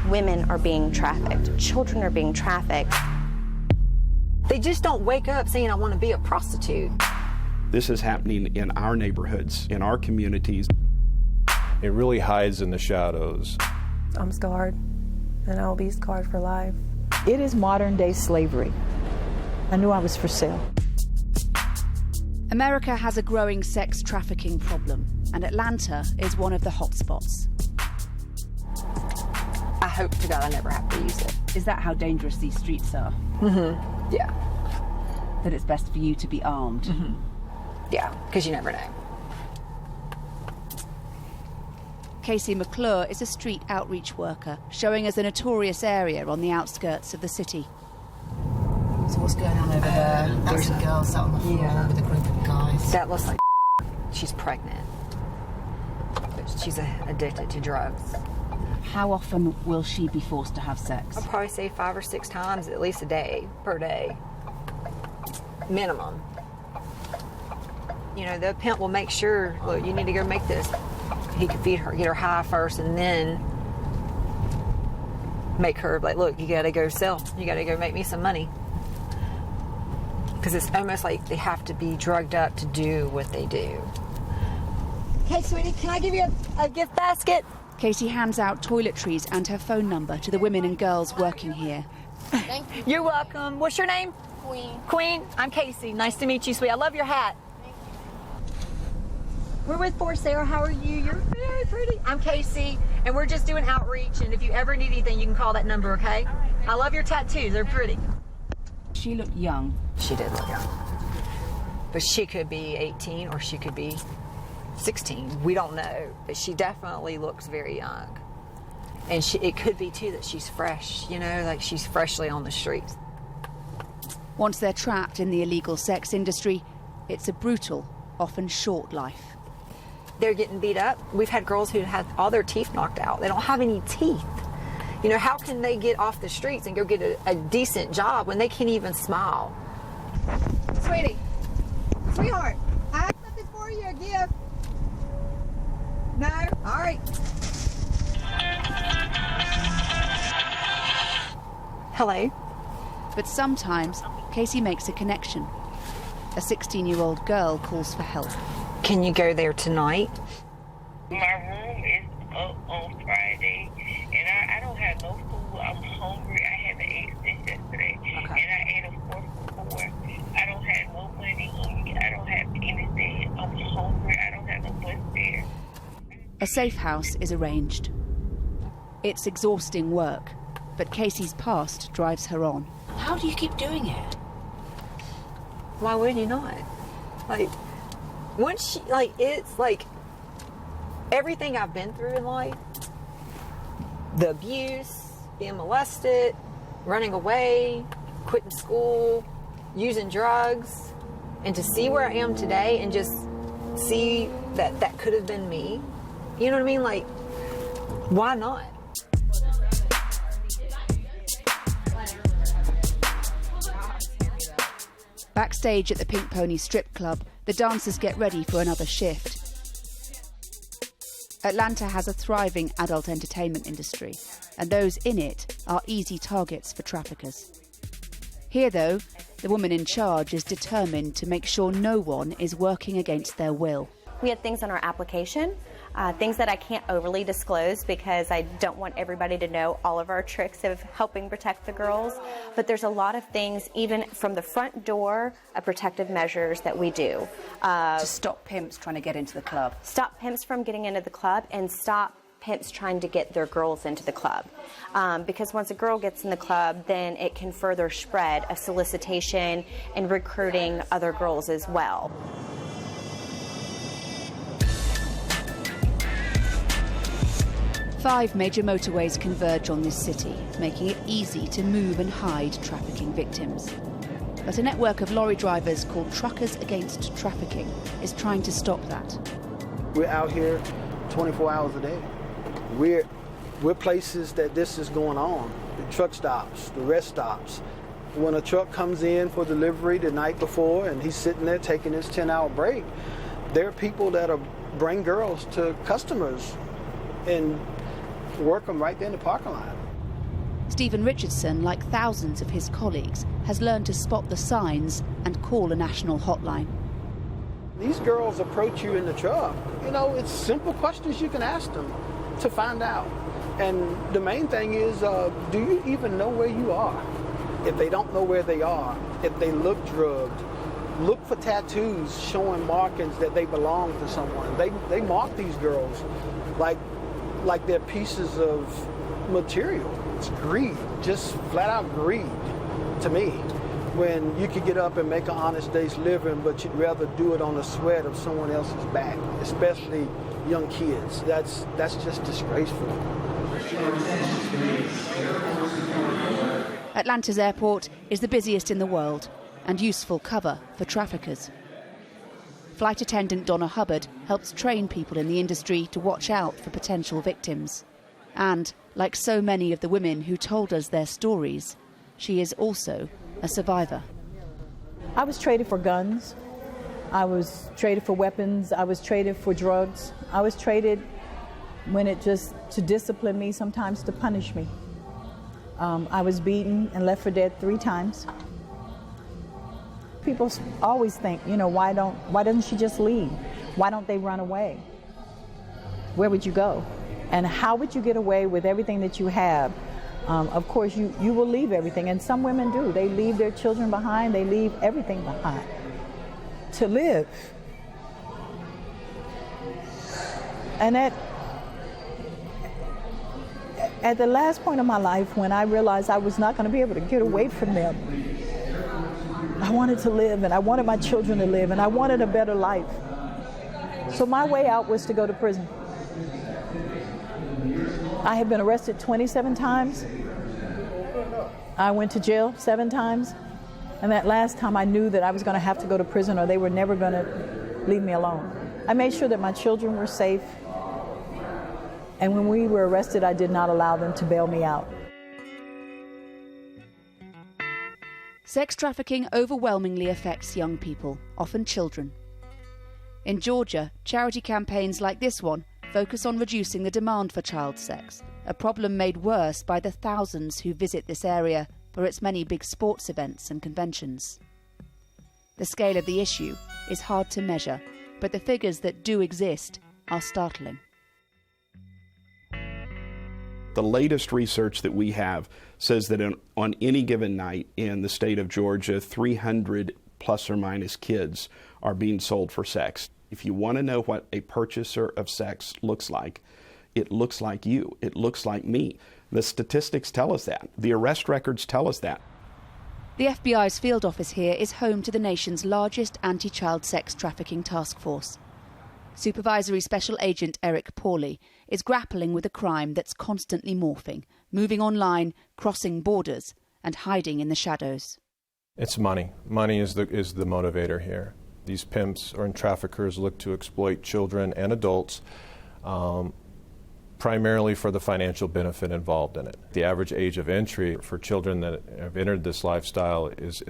Women are being trafficked. Children are being trafficked. They just don't wake up saying, I want to be a prostitute. This is happening in our neighborhoods, in our communities. It really hides in the shadows. I'm scarred, and I'll be scarred for life. It is modern-day slavery. I knew I was for sale. America has a growing sex trafficking problem, and Atlanta is one of the hotspots. I hope to God I never have to use it. Is that how dangerous these streets are? Mm-hmm. Yeah. That it's best for you to be armed? Mm-hmm. Yeah, because you never know. Casey McClure is a street outreach worker, showing us a notorious area on the outskirts of the city. So what's going on over there? There's a girl sat on the floor with a group of guys. That looks like she's pregnant. She's addicted to drugs. How often will she be forced to have sex? I'll probably say 5 or 6 times, at least per day. Minimum. You know, the pimp will make sure, look, you need to go make this. He could feed her, get her high first, and then make her like, look, you gotta go sell. You gotta go make me some money. Because it's almost like they have to be drugged up to do what they do. Hey, sweetie, can I give you a gift basket? Casey hands out toiletries and her phone number to the women and girls working here. Thank you. You're welcome. What's your name? Queen. Queen, I'm Casey. Nice to meet you, sweetie. I love your hat. We're with For Sarah. How are you? You're very pretty. I'm Casey, and we're just doing outreach, and if you ever need anything, you can call that number, okay? I love your tattoos. They're pretty. She looked young. She did look young. But she could be 18 or she could be 16. We don't know. But she definitely looks very young. And it could be, too, that she's fresh, you know, like she's freshly on the streets. Once they're trapped in the illegal sex industry, it's a brutal, often short life. They're getting beat up. We've had girls who had all their teeth knocked out. They don't have any teeth. You know, how can they get off the streets and go get a decent job when they can't even smile? Sweetie, sweetheart, I have something for you, a gift. No? All right. Hello. But sometimes Casey makes a connection. A 16-year-old girl calls for help. Can you go there tonight? My room is up on Friday, and I don't have no food. I'm hungry. I haven't ate since yesterday, and I ate a fork before. I don't have no money on me. I don't have anything. I'm hungry. I don't have a bus fare. A safe house is arranged. It's exhausting work, but Casey's past drives her on. How do you keep doing it? Why would you not? Like, once she, like, it's like everything I've been through in life, the abuse, being molested, running away, quitting school, using drugs, and to see where I am today and just see that that could have been me, you know what I mean? Like, why not? Backstage at the Pink Pony Strip Club, the dancers get ready for another shift. Atlanta has a thriving adult entertainment industry, and those in it are easy targets for traffickers. Here, though, the woman in charge is determined to make sure no one is working against their will. We have things on our application, things that I can't overly disclose because I don't want everybody to know all of our tricks of helping protect the girls. But there's a lot of things, even from the front door, protective measures that we do. To stop pimps trying to get into the club. Stop pimps from getting into the club and stop pimps trying to get their girls into the club. Because once a girl gets in the club, then it can further spread a solicitation and recruiting other girls as well. Five major motorways converge on this city, making it easy to move and hide trafficking victims. But a network of lorry drivers called Truckers Against Trafficking is trying to stop that. We're out here 24 hours a day. We're places that this is going on. The truck stops, the rest stops. When a truck comes in for delivery the night before and he's sitting there taking his 10-hour break, there are people that bring girls to customers and work them right there in the parking lot. Stephen Richardson, like thousands of his colleagues, has learned to spot the signs and call a national hotline. These girls approach you in the truck. You know, it's simple questions you can ask them to find out. And the main thing is, do you even know where you are? If they don't know where they are, if they look drugged, look for tattoos showing markings that they belong to someone. They mark these girls like they're pieces of material. It's greed, just flat out greed to me. When you could get up and make an honest day's living, but you'd rather do it on the sweat of someone else's back, especially young kids. That's just disgraceful. Atlanta's airport is the busiest in the world and useful cover for traffickers. Flight attendant Donna Hubbard helps train people in the industry to watch out for potential victims. And, like so many of the women who told us their stories, she is also a survivor. I was traded for guns. I was traded for weapons. I was traded for drugs. I was traded to discipline me, sometimes to punish me. I was beaten and left for dead 3 times. People always think, why doesn't she just leave? Why don't they run away? Where would you go? And how would you get away with everything that you have? Of course, you will leave everything, and some women do. They leave their children behind, they leave everything behind to live. And at the last point of my life, when I realized I was not going to be able to get away from them, I wanted to live, and I wanted my children to live, and I wanted a better life. So my way out was to go to prison. I have been arrested 27 times. I went to jail 7 times. And that last time I knew that I was going to have to go to prison, or they were never going to leave me alone. I made sure that my children were safe. And when we were arrested, I did not allow them to bail me out. Sex trafficking overwhelmingly affects young people, often children. In Georgia, charity campaigns like this one focus on reducing the demand for child sex, a problem made worse by the thousands who visit this area for its many big sports events and conventions. The scale of the issue is hard to measure, but the figures that do exist are startling. The latest research that we have says that on any given night in the state of Georgia, 300 plus or minus kids are being sold for sex. If you want to know what a purchaser of sex looks like, it looks like you. It looks like me. The statistics tell us that. The arrest records tell us that. The FBI's field office here is home to the nation's largest anti-child sex trafficking task force. Supervisory Special Agent Eric Pawley is grappling with a crime that's constantly morphing, moving online, crossing borders, and hiding in the shadows. It's money. Money is the motivator here. These pimps or traffickers look to exploit children and adults, primarily for the financial benefit involved in it. The average age of entry for children that have entered this lifestyle is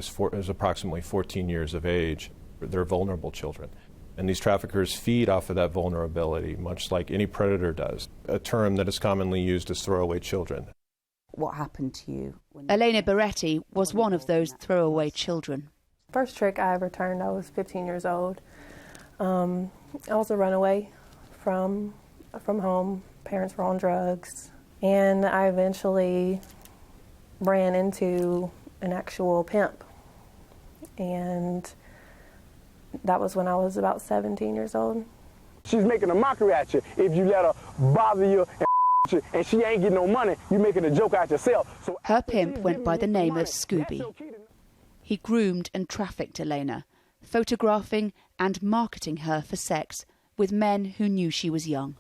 approximately 14 years of age. They're vulnerable children. And these traffickers feed off of that vulnerability, much like any predator does. A term that is commonly used is throwaway children. What happened to you? Elena Beretti was one of those throwaway children. First trick I ever turned, I was 15 years old. I was a runaway from home. Parents were on drugs. And I eventually ran into an actual pimp. And that was when I was about 17 years old. She's making a mockery at you. If you let her bother you and she ain't getting no money, you're making a joke out yourself. So her pimp went by the name of Scooby. He groomed and trafficked Elena, photographing and marketing her for sex with men who knew she was young.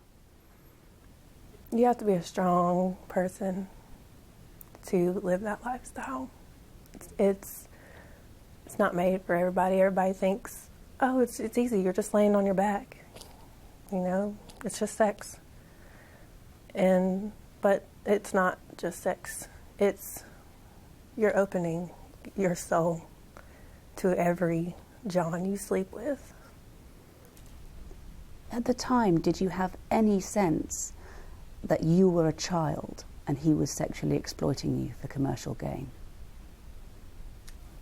You have to be a strong person to live that lifestyle. It's not made for everybody. Everybody thinks, oh, it's easy. You're just laying on your back. You know, it's just sex. But it's not just sex. It's you're opening your soul to every John you sleep with. At the time, did you have any sense that you were a child? and he was sexually exploiting you for commercial gain?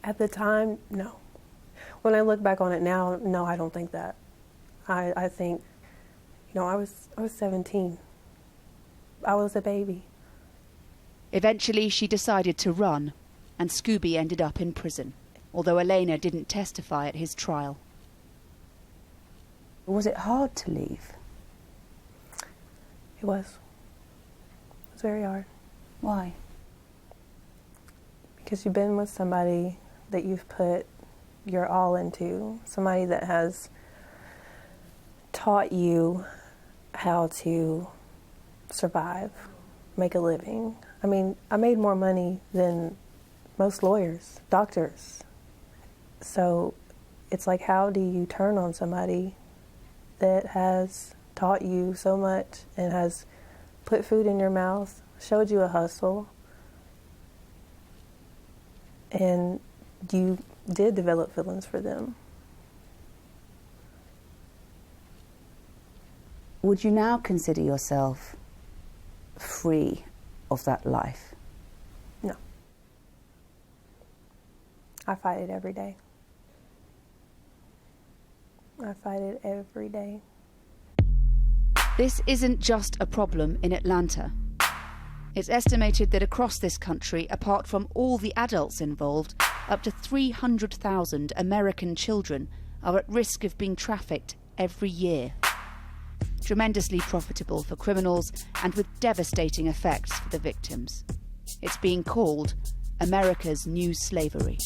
At the time, no. When I look back on it now, no, I don't think that. I think, you know, I was 17. I was a baby. Eventually, she decided to run, and Scooby ended up in prison, although Elena didn't testify at his trial. Was it hard to leave? It was. It was very hard. Why? Because you've been with somebody that you've put your all into, somebody that has taught you how to survive, make a living. I mean, I made more money than most lawyers, doctors. So it's like, how do you turn on somebody that has taught you so much and has put food in your mouth, showed you a hustle, and you did develop feelings for them? Would you now consider yourself free of that life? No. I fight it every day. I fight it every day. This isn't just a problem in Atlanta. It's estimated that across this country, apart from all the adults involved, up to 300,000 American children are at risk of being trafficked every year. Tremendously profitable for criminals and with devastating effects for the victims. It's being called America's new slavery.